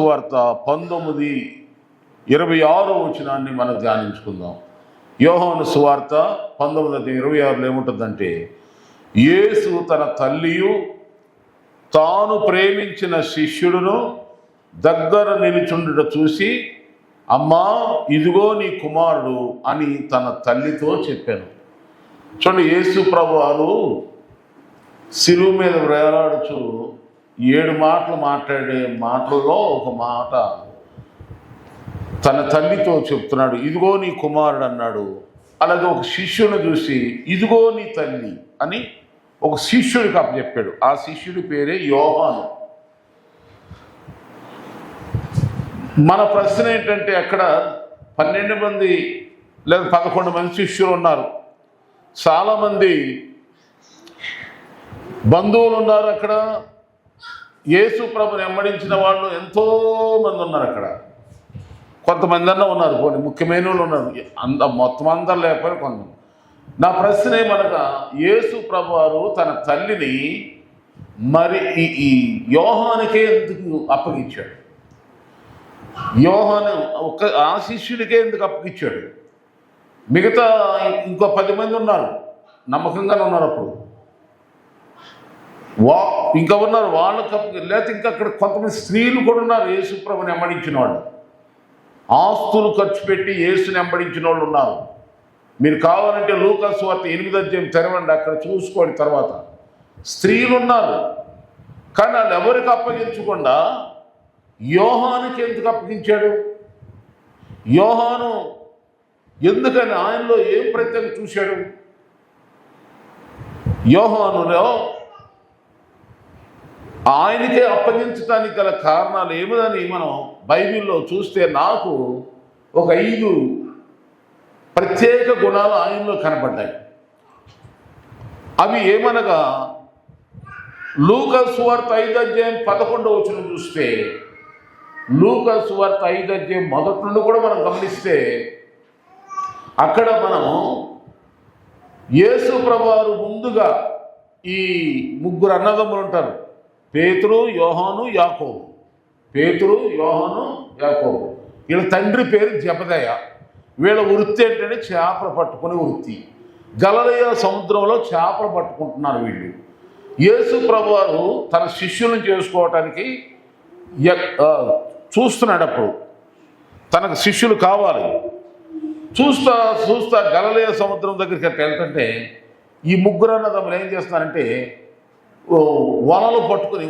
సువార్త 19:26 మనం ధ్యానించుకుందాం. యోహాను సువార్త 19:26 ఏముంటుందంటే, యేసు తన తల్లియు తాను ప్రేమించిన శిష్యుడును దగ్గర నిలుచుండుట చూసి, అమ్మా ఇదిగో నీ కుమారుడు అని తన తల్లితో చెప్పాను. చూడండి, యేసు ప్రభువారు శిలువ మీద వేలాడుచు 7 మాటలు మాట్లాడే మాటల్లో ఒక మాట తన తల్లితో చెప్తున్నాడు. ఇదిగో నీ కుమారుడు అన్నాడు. అలాగే ఒక శిష్యుని చూసి ఇదిగో నీ తల్లి అని ఒక శిష్యుడికి అప్పచెప్పాడు. ఆ శిష్యుడి పేరే యోహాను. మన ప్రశ్న ఏంటంటే, అక్కడ 12 మంది లేదా 11 మంది శిష్యులు ఉన్నారు. చాలామంది బంధువులు ఉన్నారు. అక్కడ యేసు ప్రభుని వెంబడించిన వాళ్ళు ఎంతోమంది ఉన్నారు. అక్కడ కొంతమంది అన్న ఉన్నారు, కొన్ని ముఖ్యమైన వాళ్ళు ఉన్నారు. మొత్తం అందరు లేకపోయినా కొంతమంది. నా ప్రశ్న ఏమనగా, యేసు ప్రభువారు తన తల్లిని మరి ఈ యోహానుకే ఎందుకు అప్పగించాడు? యోహాను ఆ శిష్యుడికే ఎందుకు అప్పగించాడు? మిగతా ఇంకో 10 మంది ఉన్నారు, నమ్మకంగానే ఉన్నారు. అప్పుడు ఇంకా ఉన్నారు, వాళ్ళకి లేకపోతే ఇంకా అక్కడ కొంతమంది స్త్రీలు కూడా ఉన్నారు. యేసు ప్రభుని వెంబడించిన వాళ్ళు, ఆస్తులు ఖర్చు పెట్టి యేసుని వెంబడించిన వాళ్ళు ఉన్నారు. మీరు కావాలంటే లూకా సువార్త 8 తెరవండి, అక్కడ చూసుకోండి. తర్వాత స్త్రీలు ఉన్నారు. కానీ వాళ్ళు ఎవరికి అప్పగించకుండా యోహానుకి ఎందుకు అప్పగించాడు? యోహాను ఎందుకని, ఆయనలో ఏం ప్రత్యేకత చూశాడు? యోహానులో ఆయనకే అప్పగించడానికి గల కారణాలు ఏమిదని మనం బైబిల్లో చూస్తే నాకు ఒక 5 ప్రత్యేక గుణాలు ఆయనలో కనబడ్డాయి. అవి ఏమనగా, లూకా సువార్త 5:11 చూస్తే, లూకా సువార్త 5 మొదటి నుండి కూడా మనం గమనిస్తే, అక్కడ మనం యేసు ప్రభువారు ముందుగా ఈ 3 అన్నదమ్ములు ఉంటారు. పేతురు, యోహాను, యాకోబు. పేతురు, యోహాను, యాకోబు. వీళ్ళ తండ్రి పేరు జెబెదయి. వీళ్ళ వృత్తి ఏంటంటే చేపలు పట్టుకునే వృత్తి. గలిలయ సముద్రంలో చేపలు పట్టుకుంటున్నారు వీళ్ళు. యేసు ప్రభువారు తన శిష్యులను చేసుకోవటానికి చూస్తున్నాడు. అప్పుడు తనకు శిష్యులు కావాలి. చూస్తా చూస్తా గలిలయ సముద్రం దగ్గరికి వెళ్తుంటే ఈ 3 అన్నదమ్ములు ఏం చేస్తున్నారంటే, వలలు పట్టుకుని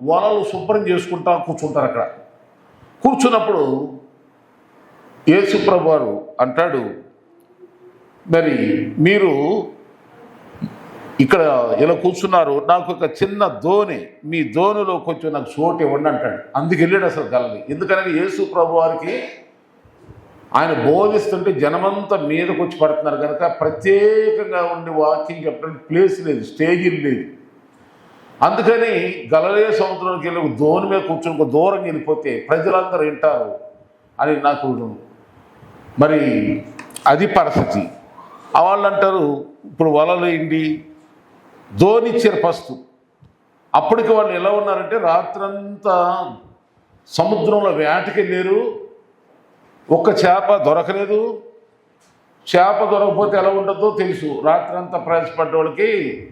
వలలు శుభ్రం చేసుకుంటా కూర్చుంటారు. అక్కడ కూర్చున్నప్పుడు యేసు ప్రభువారు అంటాడు, మరి మీరు ఇక్కడ ఇలా కూర్చున్నారు, నాకు ఒక చిన్న దోణి, మీ దోణిలో కొంచెం నాకు చోటు ఇవ్వండి అంటాడు. అందుకు వెళ్ళాడు అసలు గలిలయ. ఎందుకని, యేసు ప్రభువారికి ఆయన బోధిస్తుంటే జనమంతా మీదకి వచ్చి పడుతున్నారు కనుక ప్రత్యేకంగా ఉండి వాకింగ్ చెప్పడానికి ప్లేస్ లేదు, స్టేజీలు లేదు. అందుకని గలిలయ సముద్రంకి వెళ్ళి దోణి మీద కూర్చొని దూరం వెళ్ళిపోతే ప్రజలందరూ వింటారు అని నాకు మరి అది పరిస్థితి. వాళ్ళు అంటారు, ఇప్పుడు వలలు ఇండి దోనిచ్చారు ఫస్ట్. అప్పటికి వాళ్ళు ఎలా ఉన్నారంటే, రాత్రంతా సముద్రంలో వేటకి వెళ్ళారు, ఒక్క చేప దొరకలేదు. చేప దొరకపోతే ఎలా ఉంటుందో తెలుసు. రాత్రంతా ప్రయాసపడ్డ వాళ్ళకి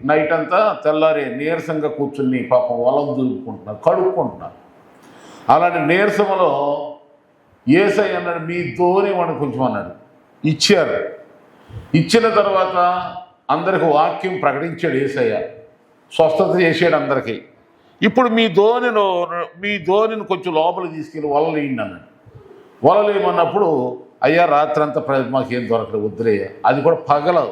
నైట్ అంతా తెల్లారి నీరసంగా కూర్చుని పాపం వలలు దులుపుకుంటున్నారు, కడుక్కుంటున్నారు. అలాంటి నీరసంలో యేసయ్య అన్నాడు, మీ దోణి వాడిని కొంచెం అన్నాడు. ఇచ్చారు. ఇచ్చిన తర్వాత అందరికి వాక్యం ప్రకటించాడు యేసయ్య, స్వస్థత చేసాడు అందరికీ. ఇప్పుడు మీ దోణిని కొంచెం లోపలికి తీసుకెళ్ళి వలలు వేయండి అన్నాడు. వలలు వేయమన్నప్పుడు, అయ్యా రాత్రంతా మాకేం దొరకలేదు, వద్దులేయ్యా. అది కూడా పగలో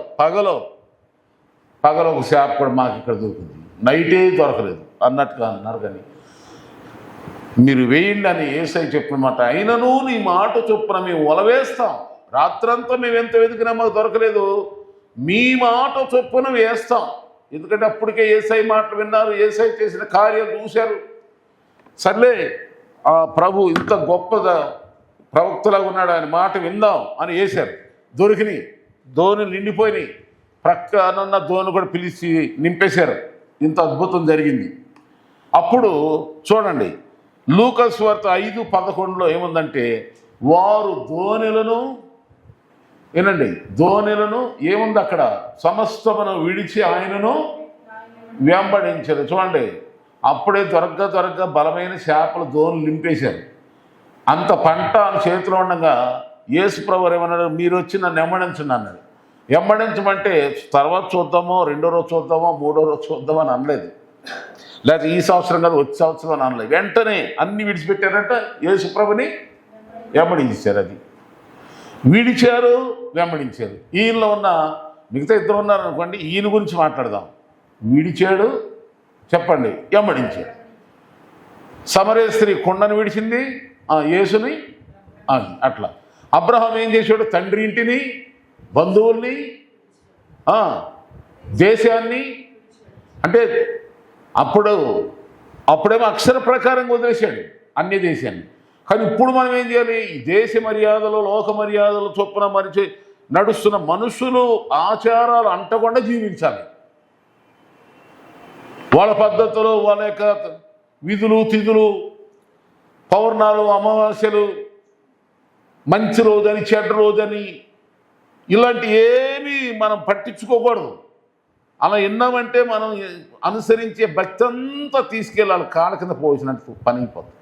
ఒక చేప కూడా మాకు ఇక్కడ దొరికింది, నైటే దొరకలేదు అన్నట్టుగా అన్నారు. కానీ మీరు వేయండి అని యేసయ్య చెప్పినమాట. అయినను నీ మాట చొప్పున మేము వల వేస్తాం, రాత్రంతా మేము ఎంత వెతికినా మాకు దొరకలేదు, మీ మాట చొప్పున వేస్తాం. ఎందుకంటే అప్పటికే యేసయ్య మాటలు విన్నారు, యేసయ్య చేసిన కార్యాలు చూశారు. సర్లే, ఆ ప్రభు ఇంత గొప్పగా ప్రవక్తలాగా ఉన్నాడు, ఆయన మాట విందాం అని వేశారు. దొరికినాయి, దోణులు నిండిపోయినాయి. ప్రక్కనున్న దోణి కూడా పిలిచి నింపేశారు. ఇంత అద్భుతం జరిగింది. అప్పుడు చూడండి, లూకా సువార్త 5:11 ఏముందంటే వారు ధోనిలను, వినండి, ధోనిలను ఏముంది అక్కడ, సమస్తమును విడిచి ఆయనను వెంబడించారు. చూడండి, అప్పుడే దొరక్క బలమైన చేపలు ధోనులు నింపేశారు. అంత పంట చేతిలో ఉండగా యేసు ప్రభువు ఏమన్నాడు, మీరు వచ్చి నన్ను వెంబడించండి అన్నాడు. వెంబడించమంటే తర్వాత చూద్దామో, రెండో రోజు చూద్దామో, మూడో రోజు చూద్దామో అని అనలేదు. లేకపోతే ఈ సంవత్సరం కాదు వచ్చే సంవత్సరం అని అనలేదు. వెంటనే అన్ని విడిచిపెట్టారంట, యేసు ప్రభుని వెంబడించారు. అది విడిచారు, వెంబడించారు. ఈయనలో ఉన్న మిగతా ఇద్దరు ఉన్నారు అనుకోండి, ఈయన గురించి మాట్లాడదాం. విడిచాడు, చెప్పండి, వెంబడించాడు. సమరయ స్త్రీ కొండను విడిచింది, యేసుని అట్లా. అబ్రహాం ఏం చేశాడు, తండ్రి ఇంటిని, బంధువుల్ని, దేశాన్ని, అంటే అప్పుడేమో అక్షర ప్రకారంగా వదిలేశాడు అన్ని దేశాన్ని. కానీ ఇప్పుడు మనం ఏం చేయాలి, ఈ దేశ మర్యాదలు, లోక మర్యాదలు చొప్పున నడుస్తున్న మనుషులు ఆచారాలు అంటకుండా జీవించాలి. వాళ్ళ పద్ధతులు, వాళ్ళ యొక్క విధులు, తిథులు, పౌర్ణాలు, అమావాస్యలు, మంచి రోజని, చెడ్డ రోజని, ఇలాంటి ఏమీ మనం పట్టించుకోకూడదు. అలా విన్నామంటే మనం అనుసరించే భక్తి అంతా తీసుకెళ్ళాలి, కాళ్ళ కింద పోసినట్టు పని అయిపోతుంది.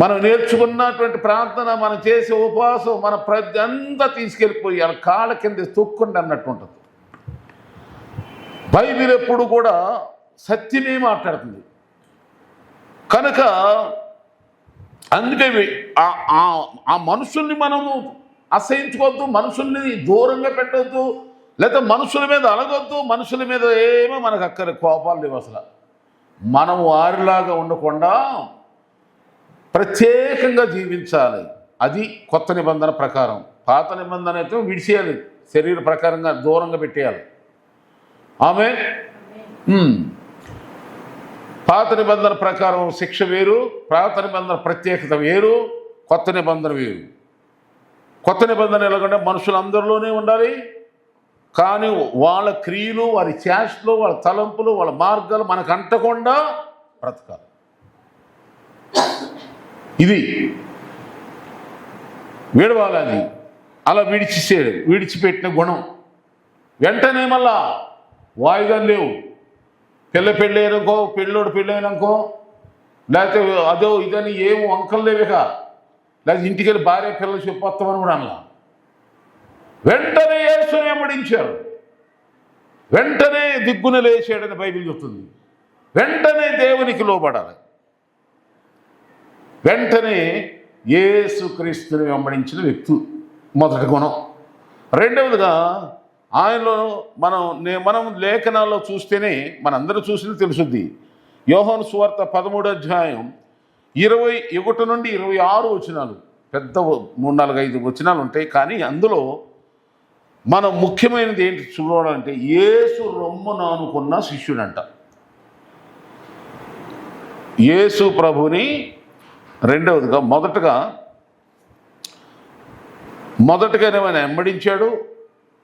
మనం నేర్చుకున్నటువంటి ప్రార్థన, మనం చేసే ఉపవాసం, మన ప్రతి అంతా తీసుకెళ్ళిపోయి వాళ్ళ కాళ్ళ కింద తొక్కండి అన్నట్టు ఉంటుంది. బైబిల్ ఎప్పుడు కూడా సత్యమే మాట్లాడుతుంది కనుక అందుకే ఆ మనుషుల్ని మనము అసహించుకోవద్దు, మనుషుల్ని దూరంగా పెట్టవద్దు, లేదా మనుషుల మీద అలగొద్దు, మనుషుల మీద ఏమో మనకు అక్కర కోపాలు లేవు. అసలు మనం వారిలాగా ఉండకుండా ప్రత్యేకంగా జీవించాలి. అది కొత్త నిబంధన ప్రకారం. పాత నిబంధన అయితే విడిచేయాలి, శరీర ప్రకారంగా దూరంగా పెట్టేయాలి. ఆమె పాత నిబంధన ప్రకారం శిక్ష వేరు, పాత నిబంధన ప్రత్యేకత వేరు, కొత్త నిబంధన వేరు. కొత్త నిబంధన ఎలాగంటే మనుషులందరిలోనే ఉండాలి, కానీ వాళ్ళ క్రియలు, వారి చేష్టలు, వాళ్ళ తలంపులు, వాళ్ళ మార్గాలు మనకు అంటకుండా బ్రతకాలి. ఇది విడవాలని అలా విడిచిపెట్టిన గుణం వెంటనే మళ్ళా వాయిదాలు లేవు. పెళ్ళైనకో, పెళ్ళోడు పెళ్ళైనాకో, లేకపోతే అదో ఇదని ఏమో వంకలు లేవిక, లేకపోతే ఇంటికి వెళ్ళి భార్య పిల్లలు చెప్పొస్తామని కూడా అలా. వెంటనే యేసుని వెంబడించారు, వెంటనే దిగ్గున లేచాడని బైబిల్ చెప్తుంది. వెంటనే దేవునికి లోబడాలి, వెంటనే యేసుక్రీస్తుని వెంబడించిన వ్యక్తి మొదటి గుణం. రెండవదిగా ఆయనలో మనం లేఖనాల్లో చూస్తేనే మనందరూ చూసినా తెలుసుద్ది. యోహాను సువార్త 13 నుండి 26 వచనాలు, పెద్ద 3-4-5 వచనాలు ఉంటాయి. కానీ అందులో మనం ముఖ్యమైనది ఏంటి చూడాలంటే, యేసు రొమ్మున అనుకున్న శిష్యుడంట. యేసు ప్రభుని రెండవదిగా మొదటగా ఏమైనా వెంబడించాడు.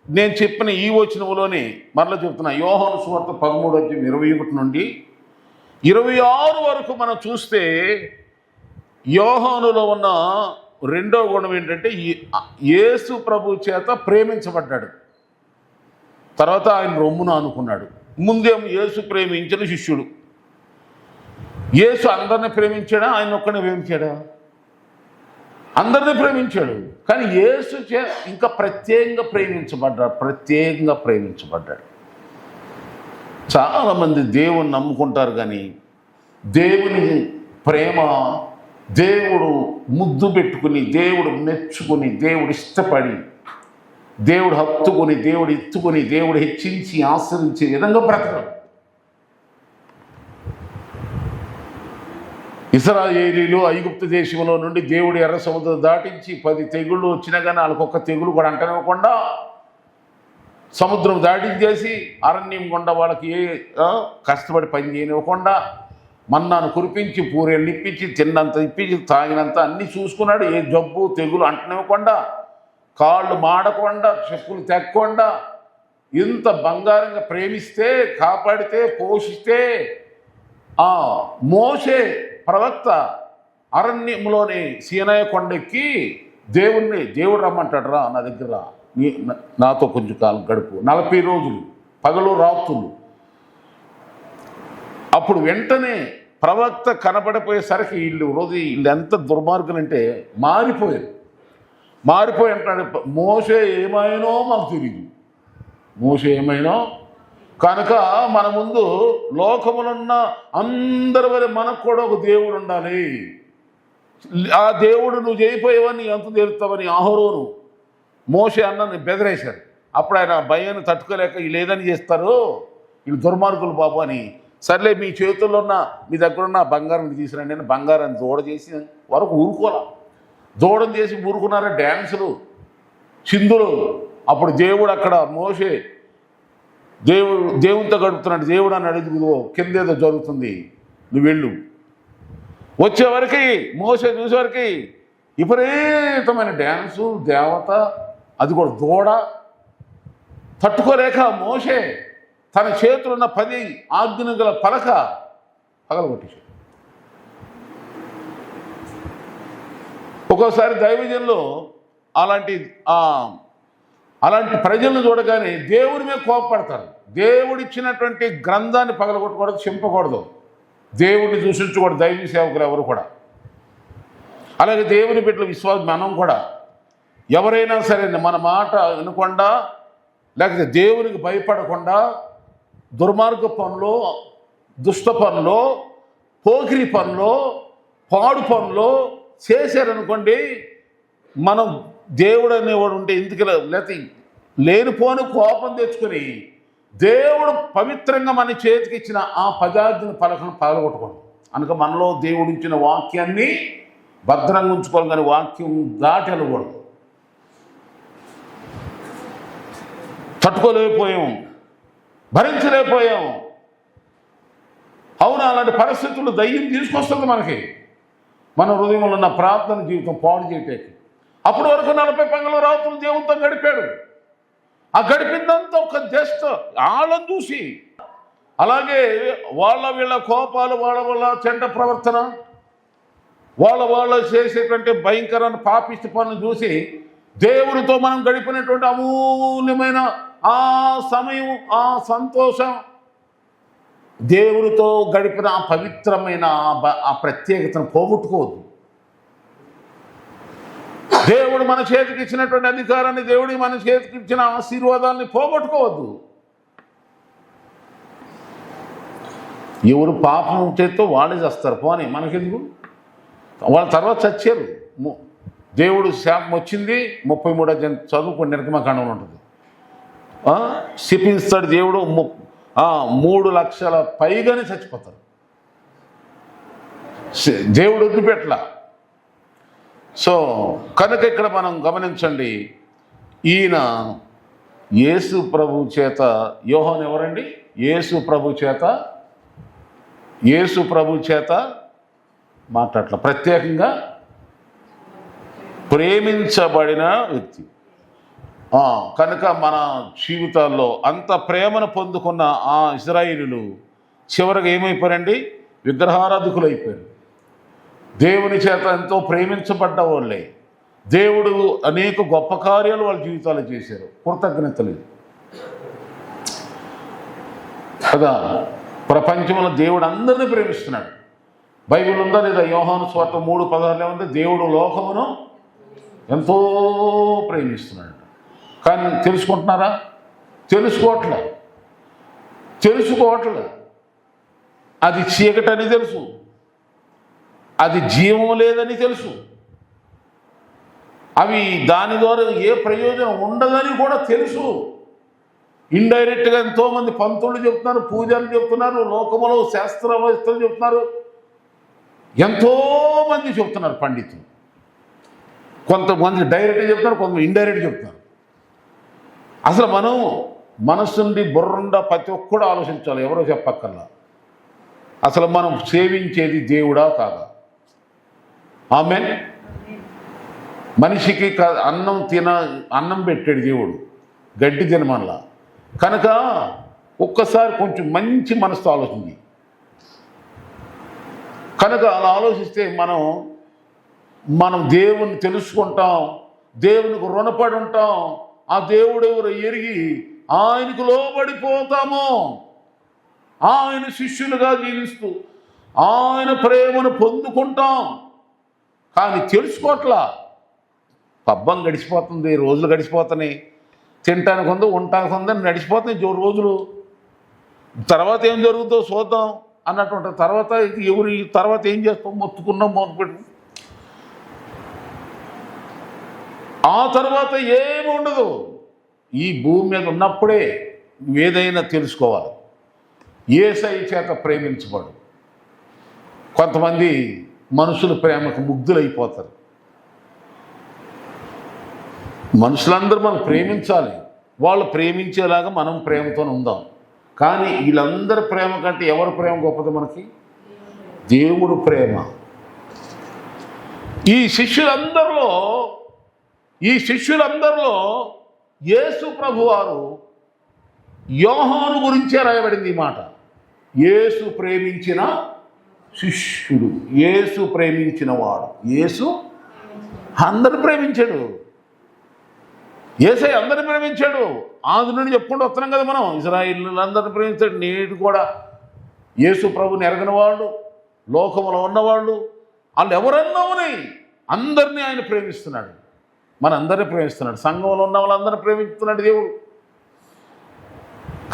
నేను చెప్పిన ఈ వచనంలోనే మరలా చెప్తున్నా, యోహాను సువార్త 13:21 నుండి 26 వరకు మనం చూస్తే యోహానులో ఉన్న రెండో గుణం ఏంటంటే, యేసు ప్రభు చేత ప్రేమించబడ్డాడు. తర్వాత ఆయన రొమ్మున అనుకున్నాడు. ముందేమో యేసు ప్రేమించిన శిష్యుడు. యేసు అందరిని ప్రేమించాడా, ఆయన ఒక్కనే ప్రేమించాడా? అందరినీ ప్రేమించాడు. కానీ యేసు ఇంకా ప్రత్యేకంగా ప్రేమించబడ్డాడు. చాలామంది దేవుని నమ్ముకుంటారు, కానీ దేవుని ప్రేమ, దేవుడు ముద్దు పెట్టుకుని, దేవుడు మెచ్చుకుని, దేవుడు ఇష్టపడి, దేవుడు హత్తుకొని, దేవుడు ఎత్తుకొని, దేవుడు హెచ్చించి ఆశ్రయించే విధంగా బ్రతకడం. ఇశ్రాయేలీయులు ఐగుప్తు దేశంలో నుండి దేవుడు ఎర్ర సముద్రం దాటించి 10 తెగుళ్ళు వచ్చినా కానీ వాళ్ళకొక్క తెగులు కూడా అంటనివ్వకుండా సముద్రం దాటించేసి అరణ్యం గుండా వాళ్ళకి కష్టపడి పని చేయనివ్వకుండా మన్నాను కురిపించి, పూరేళ్ళు ఇప్పించి, తిన్నంత ఇప్పించి, తాగినంత అన్నీ చూసుకున్నాడు. ఏ జబ్బు తెగులు అంటనివ్వకుండా, కాళ్ళు మాడకుండా, చెప్పులు తెక్కకుండా, ఇంత బంగారంగా ప్రేమిస్తే, కాపాడితే, పోషిస్తే మోషే ప్రవక్త అరణ్యంలోని సీనాయి కొండెక్కి దేవుడు రమ్మంటాడు, రా నా దగ్గర నాతో కొంచెం కాలం గడుపు, 40 రోజులు పగలు రాత్రులు. అప్పుడు వెంటనే ప్రవక్త కనబడిపోయేసరికి వీళ్ళు ఎంత దుర్మార్గులంటే మారిపోయి అంటాడు, మోషే ఏమైనో మాకు తెలియదు, మోషే ఏమైనో కనుక మన ముందు లోకములున్న అందరి వల్ల మనకు కూడా ఒక దేవుడు ఉండాలి. ఆ దేవుడు నువ్వు చేయిపోయేవని ఎంత తీరుతావని అహరోను మోషే అన్నని బెదిరేశారు. అప్పుడు ఆయన భయాన్ని తట్టుకోలేక వీళ్ళు ఏదని చేస్తారు, వీళ్ళు దుర్మార్గులు బాబు అని, సర్లే మీ చేతుల్లో ఉన్న మీ దగ్గర ఉన్న బంగారం తీసుకురండి అని బంగారాన్ని దూడ చేసి వరకు ఊరుకోలా, దూడం చేసి ఊరుకున్నారా డ్యాన్సులు చిందులు. అప్పుడు దేవుడు అక్కడ మోషే దేవునితో గడుపుతున్నాడు, దేవుడు అని అడుగుదో కిందేదో జరుగుతుంది, నువ్వు వెళ్ళు. వచ్చేవరకు మోషే చూసేవరకు విపరీతమైన డ్యాన్సు దేవత, అది కూడా దూడ. తట్టుకోలేక మోషే తన చేతులున్న 10 ఆజ్ఞలు గల పలక పగలగొట్టేశాడు. ఒక్కోసారి దైవజనులు అలాంటి ప్రజలను చూడగానే దేవుని మీద కోపపడతారు. దేవుడిచ్చినటువంటి గ్రంథాన్ని పగలగొట్టకూడదు, చింపకూడదు, దేవుడిని దూషించకూడదు దైవ సేవకులు ఎవరు కూడా. అలాగే దేవుని బిడ్డల విశ్వాసం మనం కూడా ఎవరైనా సరే మన మాట వినకుండా లేకపోతే దేవునికి భయపడకుండా దుర్మార్గ పనులు, దుష్ట పనులు, పోకిరి పనులు, పాడు పనులు చేశారనుకోండి, మనం దేవుడు అనేవాడు ఉంటే ఎందుకు లేకపోతే లేనిపోని కోపం తెచ్చుకొని దేవుడు పవిత్రంగా మన చేతికి ఇచ్చిన ఆ 10 ఆజ్ఞల పలకను పగలగొట్టకూడదు. కనుక మనలో దేవుడు ఇచ్చిన వాక్యాన్ని భద్రంగా ఉంచుకోవాలి, కానీ వాక్యం దాటి వెళ్ళకూడదు. తట్టుకోలేకపోయాం, భరించలేకపోయాం. అవును, అలాంటి పరిస్థితులు దయ్యం తీసుకొస్తుంది మనకి, మన హృదయంలో ఉన్న ప్రార్థన జీవితం పాడు చేయటానికి. అప్పటి వరకు 40 పగలు రాత్రులు దేవునితో గడిపాడు. ఆ గడిపిందంతా ఒక జస్ట్ వాళ్ళని చూసి, అలాగే వీళ్ళ కోపాలు, వాళ్ళ చెడ్డ ప్రవర్తన, వాళ్ళ చేసేటువంటి భయంకరమైన పాపిష్టి పనులు చూసి దేవుడితో మనం గడిపినటువంటి అమూల్యమైన ఆ సమయం, ఆ సంతోషం, దేవుడితో గడిపిన ఆ పవిత్రమైన ఆ ప్రత్యేకతను పోగొట్టుకోవద్దు. దేవుడు మన చేతికి ఇచ్చినటువంటి అధికారాన్ని, దేవుడి మన చేతికి ఇచ్చిన ఆశీర్వాదాన్ని పోగొట్టుకోవద్దు. ఎవరు పాపం చేతితో వాళ్ళే చేస్తారు, పోనీ మనకెందుకు, వాళ్ళ తర్వాత చచ్చారు. దేవుడు శాపం వచ్చింది, 33 చదువుకుని నిర్గమకాండంలో ఉంటుంది. శపిస్తాడు దేవుడు, 3 లక్షల పైగానే చచ్చిపోతారు. దేవుడు వదిలిపెట్టలా. సో కనుక ఇక్కడ మనం గమనించండి, ఈయన యేసు ప్రభు చేత, యోహాను ఎవరండి, యేసు ప్రభు చేత మాట్లాడట్ల, ప్రత్యేకంగా ప్రేమించబడిన వ్యక్తి. కనుక మన జీవితాల్లో అంత ప్రేమను పొందుకున్న ఆ ఇశ్రాయేలీయులు చివరికి ఏమైపోయారండి, విగ్రహారాధకులు అయిపోయారు. దేవుని చేత ఎంతో ప్రేమించబడ్డ వాళ్ళే. దేవుడు అనేక గొప్ప కార్యాలు వాళ్ళ జీవితాలు చేశారు, కృతజ్ఞత లేదు కదా. ప్రపంచంలో దేవుడు అందరినీ ప్రేమిస్తున్నాడు. బైబిల్ ఉందా లేదా? యోహాను సువార్త 3:16 ఉంది, దేవుడు లోకమును ఎంతో ప్రేమిస్తున్నాడు. కానీ తెలుసుకుంటున్నారా? తెలుసుకోవట్లే. అది చీకటని తెలుసు, అది జీవం లేదని తెలుసు, అవి దాని ద్వారా ఏ ప్రయోజనం ఉండదని కూడా తెలుసు. ఇండైరెక్ట్గా ఎంతోమంది పంతులు చెప్తున్నారు, పూజలు చెప్తున్నారు, లోకములో శాస్త్రవేత్తలు చెప్తున్నారు, ఎంతోమంది చెప్తున్నారు పండితులు. కొంతమంది డైరెక్ట్గా చెప్తున్నారు, కొంతమంది ఇండైరెక్ట్ చెప్తున్నారు. అసలు మనం మనస్సు నుండి బుర్రండ ప్రతి ఒక్కడు ఆలోచించాలి, ఎవరో చెప్పక్కర్లా. అసలు మనం సేవించేది దేవుడా కాదా? ఆమేన్. మనిషికి అన్నం పెట్టాడు దేవుడు, గడ్డి తినమనలా. కనుక ఒక్కసారి కొంచెం మంచి మనసుతో ఆలోచించి, కనుక అలా ఆలోచిస్తే మనం దేవుణ్ణి తెలుసుకుంటాం, దేవునికి రుణపడి ఉంటాం, ఆ దేవుడు ఎవరు ఎరిగి ఆయనకు లోబడిపోతాము. ఆయన శిష్యులుగా జీవిస్తూ ఆయన ప్రేమను పొందుకుంటాం. కానీ తెలుసుకోవట్లా. పబ్బం గడిచిపోతుంది, రోజులు గడిచిపోతున్నాయి, తినటానికి ఉంది, ఉండటానికి ఉందని నడిచిపోతున్నాయి రోజులు. తర్వాత ఏం జరుగుతుందో చూద్దాం అన్నటువంటి తర్వాత తర్వాత ఏం చేస్తాం, మొత్తుకున్నాం, మొదలుపెట్టు. ఆ తర్వాత ఏమి ఉండదు. ఈ భూమి మీద ఉన్నప్పుడే ఏదైనా తెలుసుకోవాలి. యేసయ్య చేత ప్రేమించబడు. కొంతమంది మనుషుల ప్రేమకు ముగ్ధులైపోతారు. మనుషులందరూ మనం ప్రేమించాలి, వాళ్ళు ప్రేమించేలాగా మనం ప్రేమతోనే ఉందాం. కానీ వీళ్ళందరి ప్రేమ కంటే ఎవరి ప్రేమ గొప్పది? మనకి దేవుడు ప్రేమ. ఈ శిష్యులందరిలో యేసు ప్రభువారు యోహాను గురించే రాయబడింది ఈ మాట. యేసు ప్రేమించిన శిష్యుడు, యేసు ప్రేమించిన వాడు. యేసు అందరిని ప్రేమించాడు. యేసయ్య అందరిని ప్రేమించాడు. ఆది నుండి చెప్పుకుంటూ వస్తున్నాం కదా మనం. ఇశ్రాయేలులందరిని ప్రేమించాడు. నేడు కూడా యేసు ప్రభుని ఎరగని వాళ్ళు, లోకంలో ఉన్నవాళ్ళు, వాళ్ళు ఎవరన్నా ఉన్నాయి, అందరినీ ఆయన ప్రేమిస్తున్నాడు. మనందరినీ ప్రేమిస్తున్నాడు. సంఘంలో ఉన్న వాళ్ళందరినీ ప్రేమిస్తున్నాడు దేవుడు.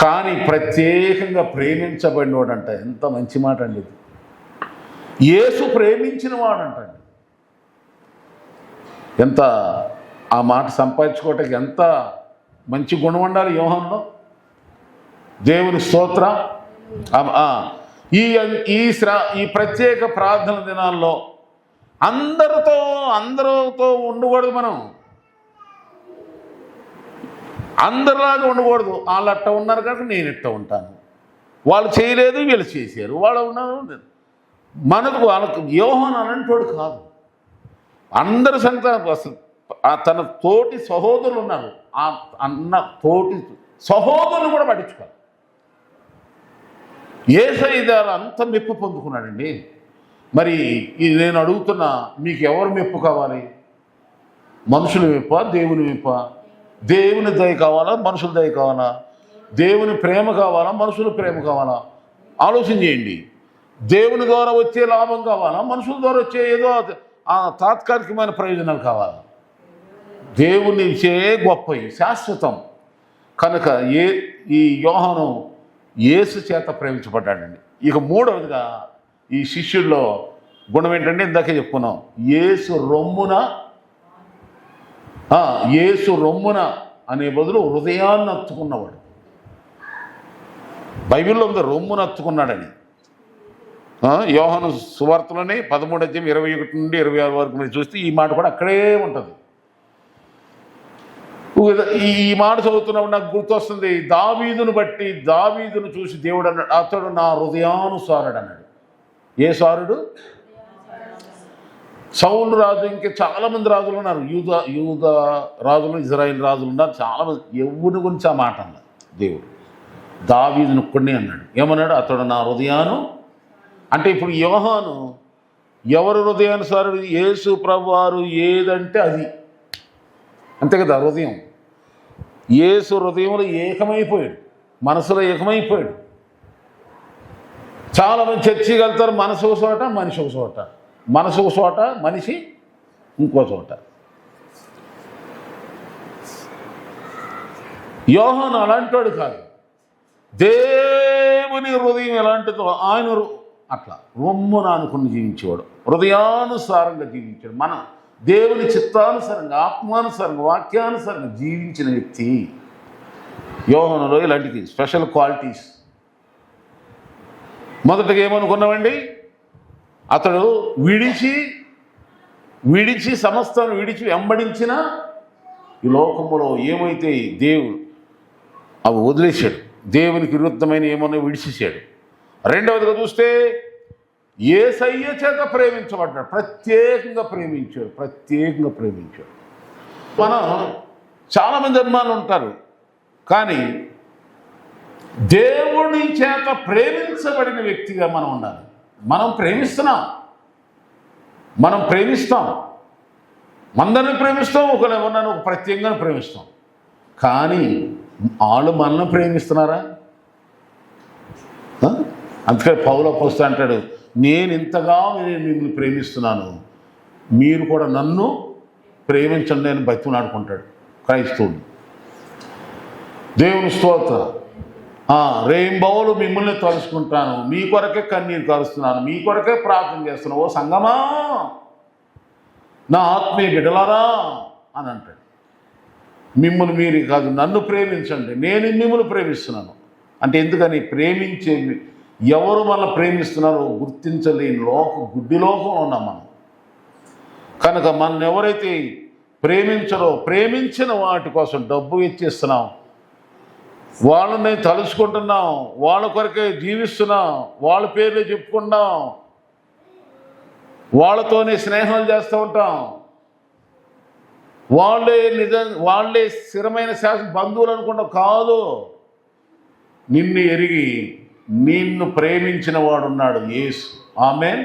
కానీ ప్రత్యేకంగా ప్రేమించబడినవాడంట. ఎంత మంచి మాట అండి ఇది. యేసు ప్రేమించిన వాడంటండి. ఎంత ఆ మాట సంపాదించుకోవటానికి ఎంత మంచి గుణం ఉండాలి యోహానులో. దేవుని స్తోత్ర. ఈ ప్రత్యేక ప్రార్థన దినాల్లో అందరితో ఉండకూడదు. మనం అందరిలాగా ఉండకూడదు. వాళ్ళు అట్ట ఉన్నారు కనుక నేను ఇట్ట ఉంటాను, వాళ్ళు చేయలేదు వీళ్ళు చేశారు, వాళ్ళు ఉన్నారు. వాళ్ళకు యోహాను అలాంటోడు కాదు. అందరి సంగతి అసలు తన తోటి సహోదరులు ఉన్నారు, తోటి సహోదరులు కూడా పట్టించుకోవాలి. యేసయ్య ద్వారా అంత మెప్పు పొందుకున్నాడండి. మరి నేను అడుగుతున్నా, మీకు ఎవరు మెప్పు కావాలి? మనుషుల మెప్ప, దేవుని మెప్ప? దేవుని దయ కావాలా, మనుషుల దయ కావాలా? దేవుని ప్రేమ కావాలా, మనుషుల ప్రేమ కావాలా? ఆలోచన చేయండి. దేవుని ద్వారా వచ్చే లాభం కావాలా, మనుషుల ద్వారా వచ్చే ఏదో తాత్కాలికమైన ప్రయోజనాలు కావాలా? దేవుని ఇచ్చే గొప్పవి, శాశ్వతం. కనుక ఈ యోహాను యేసు చేత ప్రేమించబడ్డాడండి. ఇక మూడవదిగా ఈ శిష్యుల్లో గుణం ఏంటంటే ఇందాకే చెప్పుకున్నాం, యేసు రొమ్మున అనే బదులు హృదయాన్ని అత్తుకున్నవాడు. బైబిల్లో ఉంది రొమ్మును అత్తుకున్నాడని. యోహాను సువార్తలోనే 13:21 నుండి 26 వరకు మీరు చూస్తే ఈ మాట కూడా అక్కడే ఉంటుంది. ఈ మాట చదువుతున్నప్పుడు నాకు గుర్తొస్తుంది, దావీదును చూసి దేవుడు అన్నాడు, అతడు నా హృదయానుసారుడు అన్నాడు. ఏ సారుడు? సౌలు రాజు, ఇంకా చాలామంది రాజులు ఉన్నారు, యూద రాజులు, ఇజ్రాయిల్ రాజులు ఉన్నారు, చాలామంది. ఎవరి గురించి ఆ మాట అన్నాడు దేవుడు? దావీదును ఒక్కడినే అన్నాడు. ఏమన్నాడు? అతడు నా హృదయాను. అంటే ఇప్పుడు యోహాను ఎవరు హృదయానుసారుడు? యేసు ప్రభువారు ఏదంటే అది, అంతే కదా. హృదయం, యేసు హృదయంలో ఏకమైపోయాడు, మనసులో ఏకమైపోయాడు. చాలామంది చర్చికి వెళ్తారు, మనసు ఒక చోట, మనిషి ఒక చోట, మనసు ఒక చోట, మనిషి ఇంకో చోట. యోహాను అలాంటివాడు కాదు. దేవుని హృదయం ఎలాంటిదో ఆయన అట్లా రొమ్మున అనుకుని జీవించేవాడు, హృదయానుసారంగా జీవించాడు. మన దేవుని చిత్తానుసారంగా, ఆత్మానుసారంగా, వాక్యానుసారంగా జీవించిన వ్యక్తి. యోహానులో ఇలాంటివి స్పెషల్ క్వాలిటీస్. మొదటగా ఏమనుకున్నామండి? అతడు విడిచి సమస్తాన్ని విడిచి వెంబడించిన ఈ లోకములో ఏమైతే దేవుడు అవి వదిలేశాడు, దేవునికి విరుద్ధమైన ఏమన్నా విడిచేశాడు. రెండవదిగా చూస్తే యేసయ్య చేత ప్రేమించబడ్డాడు, ప్రత్యేకంగా ప్రేమించాడు. మనం చాలామంది అభిమానులు ఉంటారు, కానీ దేవుని చేత ప్రేమించబడిన వ్యక్తిగా మనం ఉండాలి. మనం ప్రేమిస్తున్నాం, మనం ప్రేమిస్తాం, మందరిని ప్రేమిస్తాం, ఒకరిని ఒక ప్రత్యేకంగా ప్రేమిస్తాం. కానీ వాళ్ళు మనల్ని ప్రేమిస్తున్నారా? అందుకని పౌలు అపోస్తలుడు అంటాడు, నేను ఇంతగా మిమ్మల్ని ప్రేమిస్తున్నాను, మీరు కూడా నన్ను ప్రేమించండి అని బతిమలాడుకుంటాడు క్రైస్తవుడు. దేవుని స్తోత్రం. రేయింబవలు మిమ్మల్ని తలుచుకుంటాను, మీ కొరకే కన్నీరు కారుస్తున్నాను, మీ కొరకే ప్రార్థన చేస్తున్నాను, ఓ సంగమా నా ఆత్మీయ బిడ్డలారా అని అంటాడు. మిమ్మల్ని మీరు కాదు, నన్ను ప్రేమించండి, నేను మిమ్మల్ని ప్రేమిస్తున్నాను అంటే ఎందుకని? ప్రేమించే ఎవరు మనల్ని ప్రేమిస్తున్నారో గుర్తించలేని గుడ్డి లోకంలో ఉన్నాం మనం. కనుక మనల్ని ఎవరైతే ప్రేమించరో, ప్రేమించిన వాటి కోసం డబ్బు ఇచ్చేస్తున్నాం, వాళ్ళని తలుచుకుంటున్నాం, వాళ్ళ కొరకే జీవిస్తున్నాం, వాళ్ళ పేర్లు చెప్పుకున్నాం, వాళ్ళతోనే స్నేహాలు చేస్తూ ఉంటాం, వాళ్ళే స్థిరమైన శాసన బంధువులు అనుకుంటాం. కాదు, నిన్ను ఎరిగి నిన్ను ప్రేమించిన వాడున్నాడు యేసు. ఆమేన్.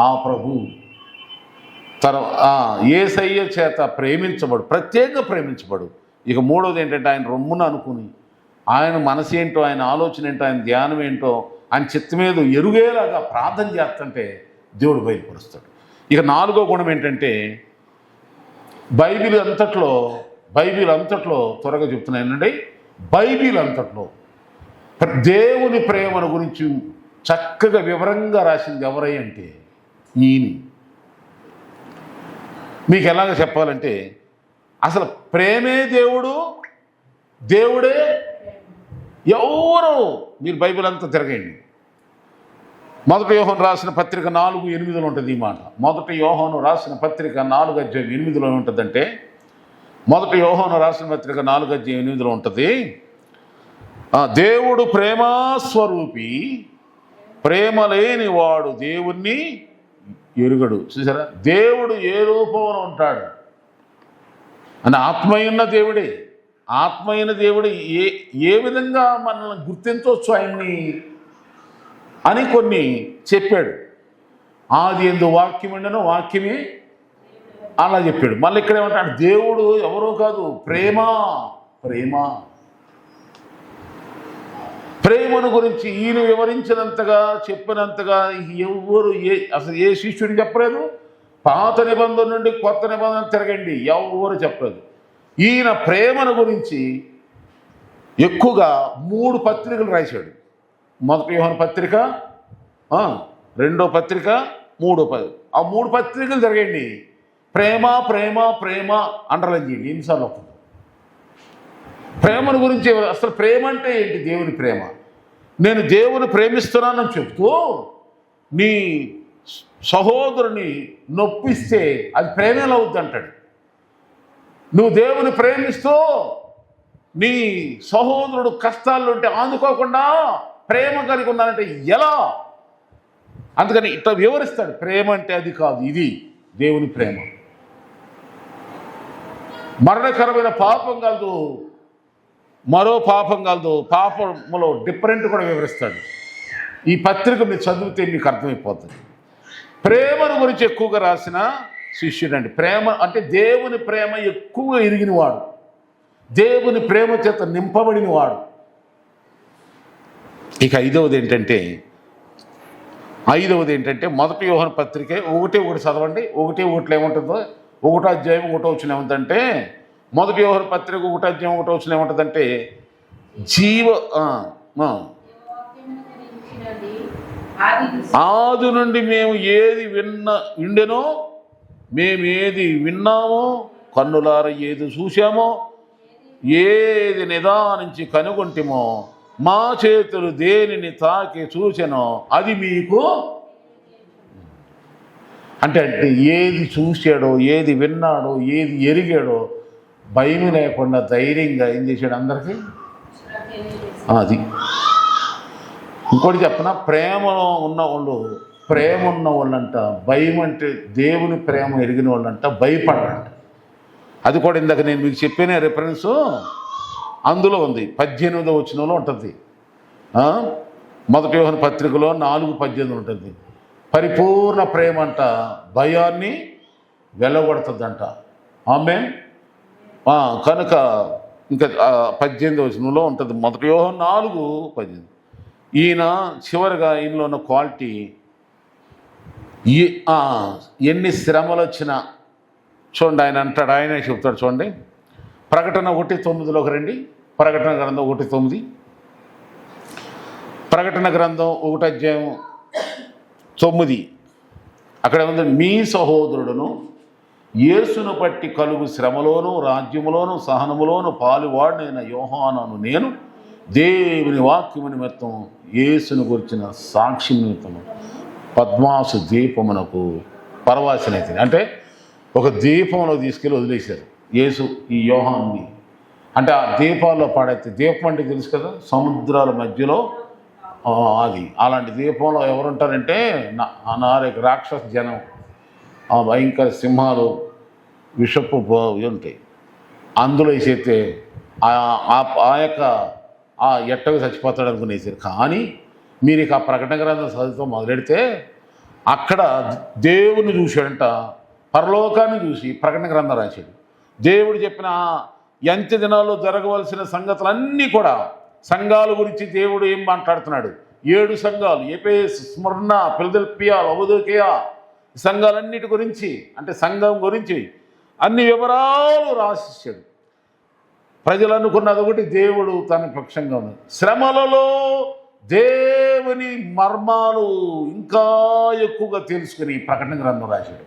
ఆ ప్రభు యేసయ్య చేత ప్రేమించబడు, ప్రత్యేకంగా ప్రేమించబడు. ఇక మూడవది ఏంటంటే, ఆయన రొమ్మున అనుకుని ఆయన మనసు ఏంటో, ఆయన ఆలోచన ఏంటో, ఆయన ధ్యానం ఏంటో, ఆయన చిత్తమేదో ఎరుగేలాగా ప్రార్థన చేస్తుంటే దేవుడు బయలుపరుస్తాడు. ఇక నాలుగో గుణం ఏంటంటే, బైబిల్ అంతట్లో త్వరగా చెప్తున్నానండి, బైబిల్ అంతట్లో దేవుని ప్రేమను గురించి చక్కగా వివరంగా రాసింది ఎవరై అంటే ఈయన. మీకు ఎలాగ చెప్పాలంటే, అసలు ప్రేమే దేవుడే ఎవరు. మీరు బైబిల్ అంతా తిరగండి. 1 యోహాను రాసిన పత్రిక 4:8 ఉంటుంది ఈ మాట. 1 యోహాను రాసిన పత్రిక 4:8 ఉంటుందంటే, 1 యోహాను రాసిన పత్రిక 4:8 ఉంటుంది, దేవుడు ప్రేమాస్వరూపి, ప్రేమ లేని వాడు దేవుణ్ణి ఎరుగడు. చూసారా, దేవుడు ఏ రూపంలో ఉంటాడు అని ఆత్మయున్న దేవుడే ఏ విధంగా మనల్ని గుర్తించవచ్చు ఆయన్ని అని కొన్ని చెప్పాడు. ఆది యందు వాక్యం ఉండెను, వాక్యమే అలా చెప్పాడు. మళ్ళీ ఇక్కడ ఏమంటాడు, దేవుడు ఎవరో కాదు, ప్రేమను గురించి ఈయన వివరించినంతగా చెప్పినంతగా అసలు ఏ శిష్యుడికి చెప్పలేదు. పాత నిబంధన నుండి కొత్త నిబంధన తిరగండి, ఎవరు చెప్పలేదు. ఈయన ప్రేమను గురించి ఎక్కువగా 3 పత్రికలు రాశాడు. 1 యోహాను పత్రిక, 2వ పత్రిక, 3వ పత్రిక. ఆ 3 పత్రికలు తిరగండి, ప్రేమ అండర్లైన్ చేయండి, ఎన్నిసార్లు వస్తుంది. ప్రేమను గురించి అసలు ప్రేమ అంటే ఏంటి? దేవుని ప్రేమ. నేను దేవుని ప్రేమిస్తున్నానని చెప్తూ నీ సహోదరుని నొప్పిస్తే అది ప్రేమేలా అవుద్ది అంటాడు. నువ్వు దేవుని ప్రేమిస్తూ నీ సహోదరుడు కష్టాల్లో ఉంటే ఆదుకోకుండా ప్రేమ కలిగి ఉన్నానంటే ఎలా? అందుకని ఇట్లా వివరిస్తాడు. ప్రేమ అంటే అది కాదు, ఇది దేవుని ప్రేమ. మరణకరమైన పాపం కాదు, మరో పాపం కాదు, పాపములో డిఫరెంట్ కూడా వివరిస్తాడు. ఈ పత్రిక మీరు చదివితే మీకు అర్థమైపోతుంది. ప్రేమను గురించి ఎక్కువగా రాసిన శిష్యుడండి. ప్రేమ అంటే దేవుని ప్రేమ ఎక్కువగా ఎరిగినవాడు, దేవుని ప్రేమ చేత నింపబడినవాడు. ఇక ఐదవది ఏంటంటే 1 యోహాను పత్రిక 1:1 చదవండి. 1:1 ఏముంటుందో, 1వ అధ్యాయం 1వ వచనం ఏముందంటే, 1 యోహాను పత్రిక 1వ అధ్యాయం 1వ వచనం ఏముంటుందంటే, ఆది నుండి మేము ఏది విండెనో, మేము ఏది విన్నామో, కన్నులార ఏది చూసామో, ఏది నిదానించి కనుగొంటిమో, మా చేతులు దేనిని తాకి చూచెనో అది మీకు. అంటే ఏది చూశాడో, ఏది విన్నాడో, ఏది ఎరిగాడో భయం లేకుండా ధైర్యంగా ఏం చేశాడు అందరికీ. అది ఇంకోటి చెప్పనా, ప్రేమలో ఉన్న వాళ్ళంట భయం అంటే, దేవుని ప్రేమ ఎరిగిన వాళ్ళంట భయపడరంట. అది కూడా ఇందాక నేను మీకు చెప్పిన రిఫరెన్సు అందులో ఉంది, 18వ వచనంలో ఉంటుంది. 1 యోహాను పత్రికలో 4:18 ఉంటుంది. పరిపూర్ణ ప్రేమ అంట భయాన్ని వెలగొడుతుందంట. ఆమేన్. కనుక ఇంకా 18వ వచనంలో ఉంటుంది, 1 యోహాను 4:18. ఈయన చివరిగా ఈయనలో ఉన్న క్వాలిటీ, ఎన్ని శ్రమలు వచ్చినా చూడండి ఆయన అంటాడు, ఆయనే చెప్తాడు చూడండి. ప్రకటన 1:9లోకి రండి. ప్రకటన గ్రంథం 1:9. ప్రకటన గ్రంథం 1:9 అక్కడ ఏముంది, మీ సహోదరుడును యేసును బట్టి కలుగు శ్రమలోను రాజ్యములోను సహనములోను పాలువాడినైన యోహానను నేను దేవుని వాక్యము నిమిత్తం యేసును గురించిన సాక్షి నిమిత్తము పద్మాసు దీపమునకు పరవాసినైతే. అంటే ఒక దీపంలో తీసుకెళ్ళి వదిలేశారు యేసు ఈ యోహాన్ని. అంటే ఆ దీపాల్లో పాడైతే, దీపం అంటే తెలుసు కదా, సముద్రాల మధ్యలో అది. అలాంటి దీపంలో ఎవరుంటారంటే అనారేక రాక్షస జనం, ఆ భయంకర సింహాలు, విషపు ఉంటాయి. అందులో వేసేస్తే ఆ యొక్క ఎట్టగా చచ్చిపోతాడు అనుకునేసారు. కానీ మీరు ఇక ఆ ప్రకటన గ్రంథం చదువుతూ మొదలెడితే అక్కడ దేవుని చూశాడంట, పరలోకాన్ని చూసి ప్రకటన గ్రంథం రాశాడు. దేవుడు చెప్పిన అంత్య దినాల్లో జరగవలసిన సంగతులన్నీ కూడా, సంఘాల గురించి దేవుడు ఏం మాట్లాడుతున్నాడు, 7 సంఘాలు, ఎఫెసు, స్మరణ, ఫిలదెల్ఫియా, లవోదికయ, సంఘాలన్నిటి గురించి, అంటే సంఘం గురించి అన్ని వివరాలు రాసిచ్చాడు. ప్రజలు అనుకున్నది ఒకటి, దేవుడు తన పక్షంగా ఉన్నది. శ్రమలలో దేవుని మర్మాలు ఇంకా ఎక్కువగా తెలుసుకుని ప్రకటన గ్రంథం రాశాడు.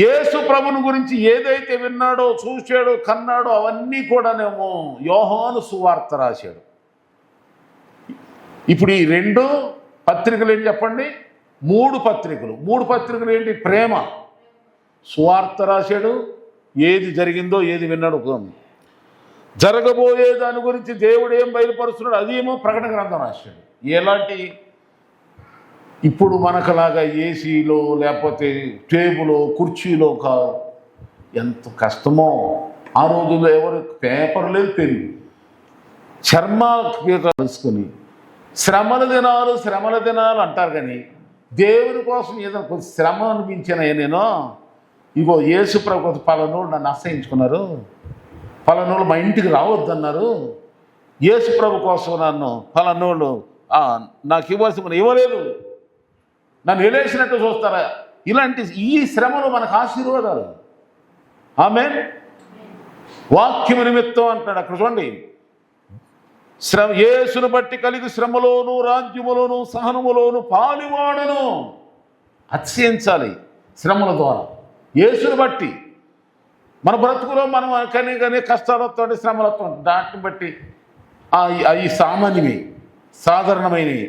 యేసు ప్రభుని గురించి ఏదైతే విన్నాడో, చూశాడో, కన్నాడో అవన్నీ కూడానేమో యోహాను సువార్త రాశాడు. ఇప్పుడు ఈ 2 పత్రికలు ఏంటి చెప్పండి, 3 పత్రికలు. 3 పత్రికలు ఏంటి, ప్రేమ. సువార్త రాశాడు, ఏది జరిగిందో ఏది విన్నాడో, జరగబోయే దాని గురించి దేవుడు ఏం బయలుపరుస్తున్నాడు అదేమో ప్రకటన గ్రంథం రాశాడు. ఎలాంటి, ఇప్పుడు మనకులాగా ఏసీలో లేకపోతే టేబులో కుర్చీలో ఎంత కష్టమో. ఆ రోజుల్లో ఎవరు పేపర్ లేదు, పెన్, చర్మ కలుసుకొని శ్రమల దినాలు అంటారు. కానీ దేవుని కోసం ఏదైనా కొంచెం శ్రమ అనిపించిన నేను, ఇగో యేసు ప్రభు పలానోళ్ళు నన్ను అసహించుకున్నారు, పలానోళ్ళు మా ఇంటికి రావద్దన్నారు, యేసు ప్రభు కోసం నన్ను పలానోళ్ళు నాకు ఇవ్వాల్సిన ఇవ్వలేదు, నన్ను ఎలేసినట్టు చూస్తారా. ఇలాంటి ఈ శ్రమలు మనకు ఆశీర్వాదాలు. ఆమేన్. వాక్యము నిమిత్తం అంటాడు అక్కడ చూడండి. యేసును బట్టి కలిగి శ్రమలోను రాజ్యములోను సహనములోను పాలువాడును. అతిశయించాలి శ్రమల ద్వారా. యేసును బట్టి మన బ్రతుకులో మనం కానీ కష్టాలతో శ్రమలతో దాన్ని బట్టి అవి సామాన్యమే, సాధారణమైనవి.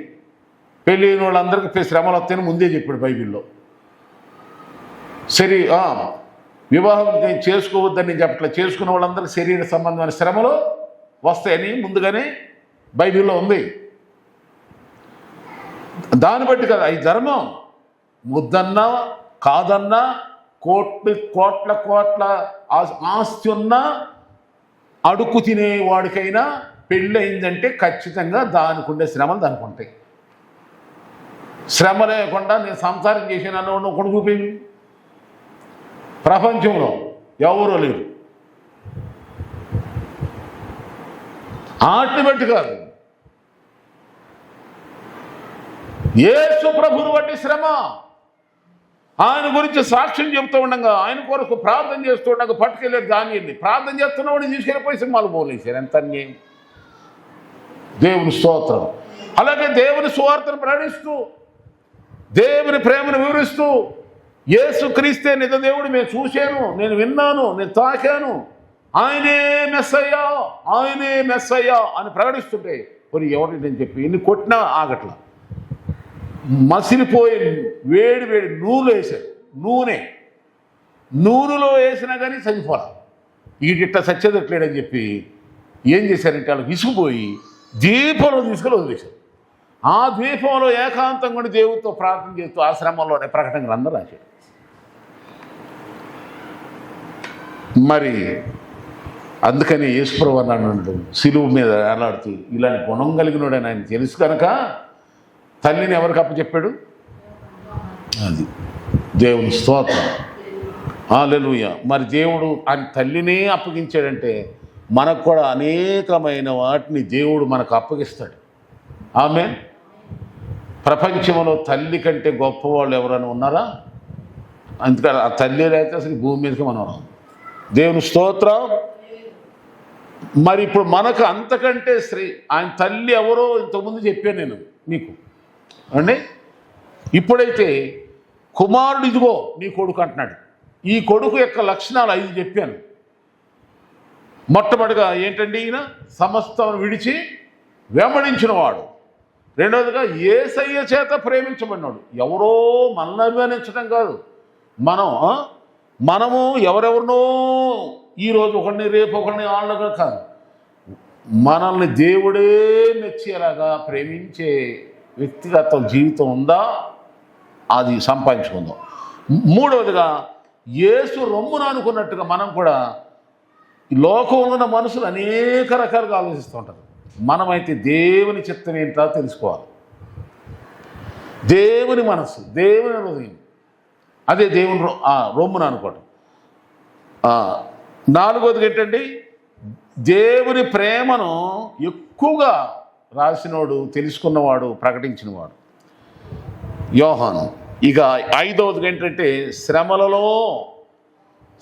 పెళ్ళైన వాళ్ళందరికీ శ్రమలు వస్తాయని ముందే చెప్పాడు బైబిల్లో. వివాహం చేసుకోవద్దని నేను చెప్పట్లేదు, చేసుకున్న వాళ్ళందరికీ శరీర సంబంధమైన శ్రమలు వస్తాయని ముందుగానే బైబిల్లో ఉంది. దాన్ని బట్టి కదా ఈ ధర్మం. ముద్దన్నా కాదన్నా, కోట్ల ఆస్తి ఉన్నా, అడుక్కు తినేవాడికైనా పెళ్ళి అయిందంటే ఖచ్చితంగా దానికి ఉండే శ్రమలు దానికి ఉంటాయి. శ్రమ లేకుండా నేను సంసారం చేసాను ఒకటి చూపింది ప్రపంచంలో ఎవరూ లేరు. ఆటిని బట్టి కాదు, యేసు ప్రభువుని బట్టి శ్రమ. ఆయన గురించి సాక్ష్యం చెబుతూ ఉండగా, ఆయన కొరకు ప్రార్థన చేస్తూ ఉండగా పట్టుకెళ్ళారు దానిని. ప్రార్థన చేస్తున్నవాడిని తీసుకెళ్ళిపోయి సింహాలు పోలేశారు. ఎంత అన్యాయం. దేవుని స్తోత్రం. అలాగే దేవుని సువార్తను ప్రకటిస్తూ, దేవుని ప్రేమను వివరిస్తూ, యేసు క్రీస్తే నిజ దేవుడు, నేను చూశాను, నేను విన్నాను, నేను తాకాను, ఆయనే మెస్సయ్యా, ఆయనే మెస్సయ్యా అని ప్రకటిస్తుంటే మరి ఎవరిని నేను చెప్పి ఎన్ని కొట్టినా ఆగట్లా. మసిలిపోయి వేడి నూనెలో వేశారు. నూనెలో వేసినా కానీ చనిపోరా, ఈడిట్ట సచ్చేదట్లేడని చెప్పి ఏం చేశారంటే వాళ్ళకి విసిగిపోయి దీపంలో తీసుకొని వదిలేశారు. ఆ ద్వీపంలో ఏకాంతంగా కూడా దేవుడితో ప్రార్థన చేస్తూ ఆశ్రమంలోనే ప్రకటన గ్రంథం రాశాడు. మరి అందుకని యేసుప్రభు అన్నాడు, సిలువు మీద వేలాడుతూ, ఇలాంటి గుణం కలిగినోడని ఆయన తెలుసు కనుక తల్లిని ఎవరికి అప్పచెప్పాడు, అది దేవుని స్తోత్రం. హల్లెలూయా. మరి దేవుడు ఆయన తల్లినే అప్పగించాడంటే మనకు కూడా అనేకమైన వాటిని దేవుడు మనకు అప్పగిస్తాడు. ఆమేన్. ప్రపంచంలో తల్లి కంటే గొప్పవాళ్ళు ఎవరైనా ఉన్నారా? అందుకని ఆ తల్లి అయితే అసలు భూమి మీదకి మనం రాం. దేవుని స్తోత్రం. మరి ఇప్పుడు మనకు అంతకంటే ఆయన తల్లి ఎవరో ఇంతకుముందు చెప్పాను నేను మీకు అండి. ఇప్పుడైతే కుమారుడు ఇదిగో నీ కొడుకు అంటున్నాడు. ఈ కొడుకు యొక్క లక్షణాలు 5 చెప్పాను. మొట్టమొదటిగా ఏంటండి, ఈయన సమస్తం విడిచి వెంబడించిన వాడు. రెండవదిగా యేసయ్య చేత ప్రేమించబడినాడు. ఎవరో మనల్ని అభిమానించడం కాదు, మనము ఎవరెవరినో ఈరోజు ఒకరిని రేపు ఒకరిని వాళ్ళగా కాదు, మనల్ని దేవుడే మెచ్చేలాగా ప్రేమించే వ్యక్తిగత జీవితం ఉందా, అది సంపాదించుకుందాం. మూడవదిగా యేసు రొమ్మున అనుకున్నట్టుగా మనం కూడా ఈ లోకంలో ఉన్న మనుషులు అనేక రకాలుగా ఆలోచిస్తూ ఉంటారు. మనమైతే దేవుని చిత్తం ఏంటో తెలుసుకోవాలి. దేవుని మనసు, దేవుని హృదయం, అదే దేవుని రొమ్మున అనుకోవటం. నాలుగవది ఏంటండి, దేవుని ప్రేమను ఎక్కువగా రాసినవాడు, తెలుసుకున్నవాడు, ప్రకటించినవాడు యోహాను. ఇక 5వది ఏంటంటే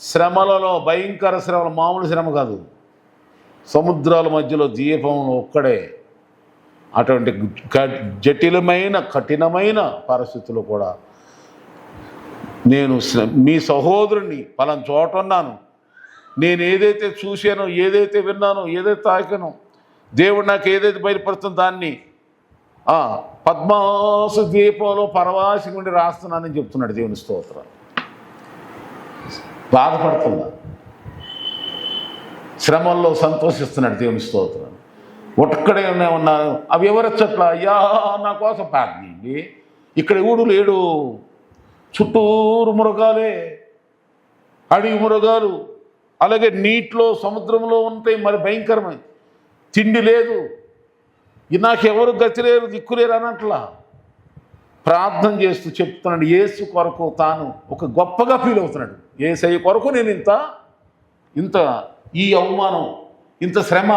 శ్రమలలో భయంకర శ్రమలు, మామూలు శ్రమ కాదు, సముద్రాల మధ్యలో దీపంలో ఒక్కడే అటువంటి జటిలమైన కఠినమైన పరిస్థితుల్లో కూడా నేను మీ సహోదరుని పలానా చోట ఉన్నాను, నేను ఏదైతే చూశానో, ఏదైతే విన్నానో, ఏదైతే తాకానో, దేవుడు నాకు ఏదైతే బయలుపడుతుందో దాన్ని పద్మాసు దీపంలో పరవాసి నుండి రాస్తున్నానని చెప్తున్నాడు. దేవుని స్తోత్రం. బాధపడుతున్నా, శ్రమల్లో సంతోషిస్తున్నాడు. దేవుని స్తోత్రం. ఒక్కడే ఉన్నాను అవి ఎవరొచ్చట్లా, అయ్యా నా కోసం ప్రార్థించి. ఇక్కడ ఎవడు లేడు, చుట్టూరు మృగాలే, అడవి మృగాలు, అలాగే నీటిలో సముద్రంలో ఉంటాయి, మరి భయంకరమైన తిండి లేదు, నాకెవరు గతి లేరు, దిక్కులేరు అన్నట్లా ప్రార్థన చేస్తూ చెప్తున్నాడు. యేసు కొరకు తాను ఒక గొప్పగా ఫీల్ అవుతున్నాడు. యేసయ్య కొరకు నేను ఇంత ఈ అవమానం, ఇంత శ్రమ,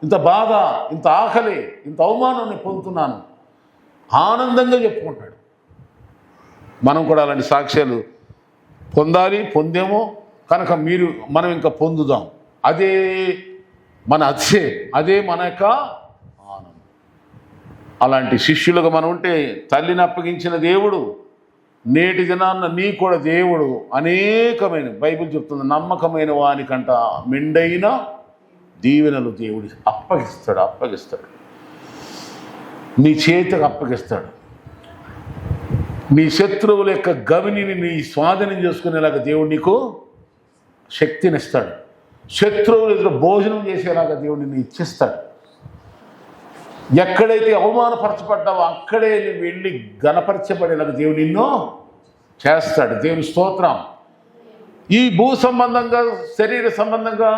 ఇంత బాధ, ఇంత ఆకలి, ఇంత అవమానం నేను పొందుతున్నాను ఆనందంగా చెప్పుకుంటాడు. మనం కూడా అలాంటి సాక్ష్యాలు పొందాలి, పొందేమో కనుక మనం ఇంకా పొందుదాం. అదే మన యొక్క ఆనందం. అలాంటి శిష్యులుగా మనం ఉంటే తల్లిని అప్పగించిన దేవుడు నేటి దినాన్న నీ కూడా దేవుడు అనేకమైన, బైబిల్ చెప్తుంది, నమ్మకమైన వానికంట మెండైన దీవెనలు దేవుడు అప్పగిస్తాడు. నీ చేతికి అప్పగిస్తాడు. నీ శత్రువుల యొక్క గవిని నీ స్వాధీనం చేసుకునేలాగా దేవుడు నీకు శక్తినిస్తాడు. శత్రువులు ఎదురు భోజనం చేసేలాగా దేవుడు నిన్ను ఇచ్చిస్తాడు. ఎక్కడైతే అవమానపరచబడ్డావో అక్కడే నువ్వు వెళ్ళి ఘనపరచబడేలాగా దేవుడు నిన్ను చేస్తాడు. దేవుని స్తోత్రం. ఈ భూ సంబంధంగా, శరీర సంబంధంగా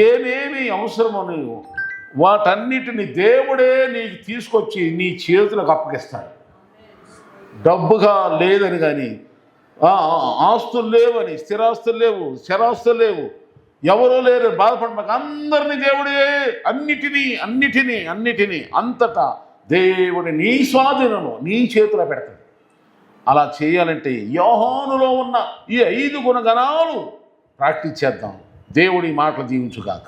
ఏమేమి అవసరమో నువ్వు వాటన్నిటిని దేవుడే నీకు తీసుకొచ్చి నీ చేతులకు అప్పగిస్తాడు. డబ్బుగా లేదని కానీ, ఆస్తులు లేవని, స్థిరాస్తులు లేవు, చరాస్తులు లేవు, ఎవరో లేరు బాధపడమాక, అందరినీ దేవుడే అన్నిటినీ అంతటా దేవుడి నీ స్వాధీనంలో నీ చేతిలో పెడతాడు. అలా చేయాలంటే యోహానులో ఉన్న ఈ 5 గుణగణాలు ప్రాక్టీస్ చేద్దాం. దేవుడి మాటలు దీవించుగాక.